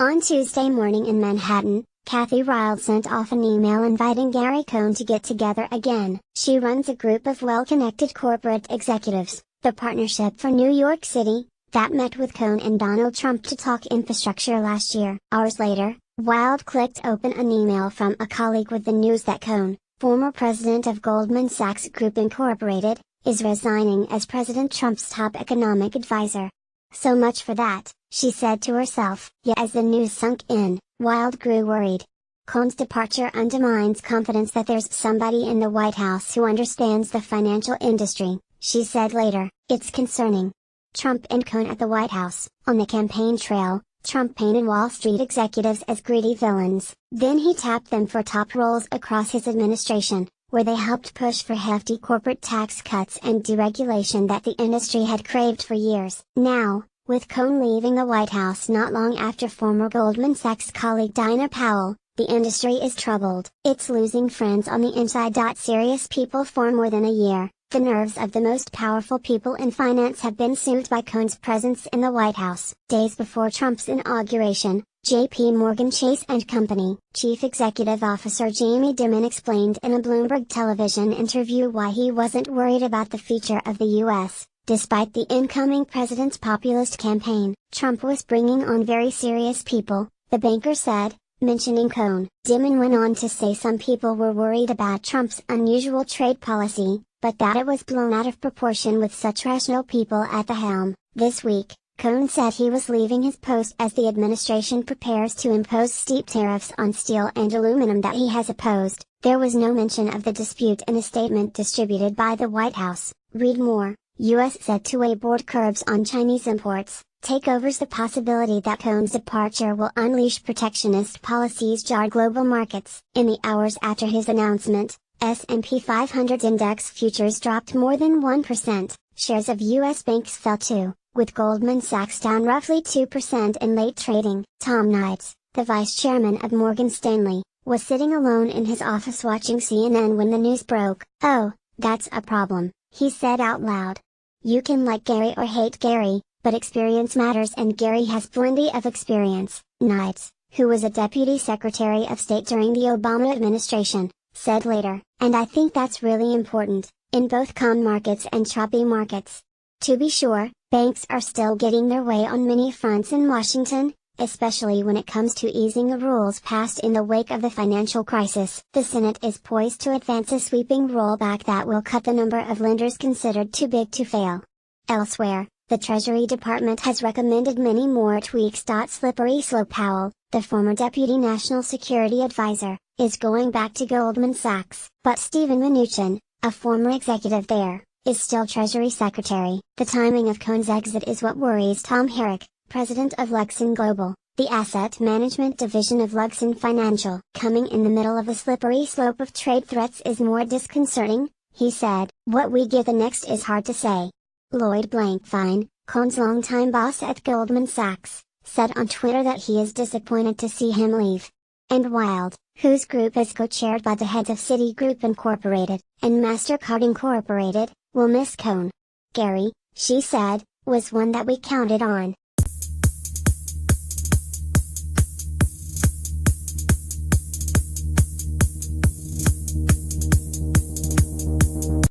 On Tuesday morning in Manhattan, Kathy Ryle sent off an email inviting Gary Cohn to get together again. She runs a group of well-connected corporate executives, the Partnership for New York City, that met with Cohn and Donald Trump to talk infrastructure last year. Hours later, Ryle clicked open an email from a colleague with the news that Cohn, former president of Goldman Sachs Group Incorporated, is resigning as President Trump's top economic advisor. So much for that, she said to herself. Yet as the news sunk in, Ryle grew worried. Cohn's departure undermines confidence that there's somebody in the White House who understands the financial industry, she said later. It's concerning. Trump and Cohn at the White House. On the campaign trail, Trump painted Wall Street executives as greedy villains. Then he tapped them for top roles across his administration, where they helped push for hefty corporate tax cuts and deregulation that the industry had craved for years. Now, with Cohn leaving the White House not long after former Goldman Sachs colleague Dinah Powell, the industry is troubled. It's losing friends on the inside. Serious people for more than a year. The nerves of the most powerful people in finance have been soothed by Cohn's presence in the White House. Days before Trump's inauguration, J.P. Morgan Chase & Company Chief Executive Officer Jamie Dimon explained in a Bloomberg television interview why he wasn't worried about the future of the U.S. Despite the incoming president's populist campaign, Trump was bringing on very serious people, the banker said, mentioning Cohn. Dimon went on to say some people were worried about Trump's unusual trade policy, but that it was blown out of proportion with such rational people at the helm. This week, Cohn said he was leaving his post as the administration prepares to impose steep tariffs on steel and aluminum that he has opposed. There was no mention of the dispute in a statement distributed by the White House. Read more. U.S. said to a board curbs on Chinese imports. Takeovers. The possibility that Cohn's departure will unleash protectionist policies jarred global markets. In the hours after his announcement, S&P 500 index futures dropped more than 1%. Shares of U.S. banks fell too, with Goldman Sachs down roughly 2% in late trading. Tom Knights, the vice chairman of Morgan Stanley, was sitting alone in his office watching CNN when the news broke. "Oh, that's a problem," he said out loud. "You can like Gary or hate Gary, but experience matters, and Gary has plenty of experience." Knights, who was a deputy secretary of state during the Obama administration, said later, "And I think that's really important, in both calm markets and choppy markets." To be sure, banks are still getting their way on many fronts in Washington, especially when it comes to easing the rules passed in the wake of the financial crisis. The Senate is poised to advance a sweeping rollback that will cut the number of lenders considered too big to fail. Elsewhere, the Treasury Department has recommended many more tweaks. Slippery slope. Powell, the former deputy national security advisor, is going back to Goldman Sachs. But Steven Mnuchin, a former executive there, is still Treasury Secretary. The timing of Cohn's exit is what worries Tom Herrick, president of Luxon Global, the asset management division of Luxon Financial. "Coming in the middle of a slippery slope of trade threats is more disconcerting," he said. "What we get the next is hard to say." Lloyd Blankfein, Cohn's longtime boss at Goldman Sachs, said on Twitter that he is disappointed to see him leave. And Wild, whose group is co-chaired by the heads of Citigroup Incorporated and MasterCard Incorporated, will miss Cohn. "Gary," she said, "was one that we counted on.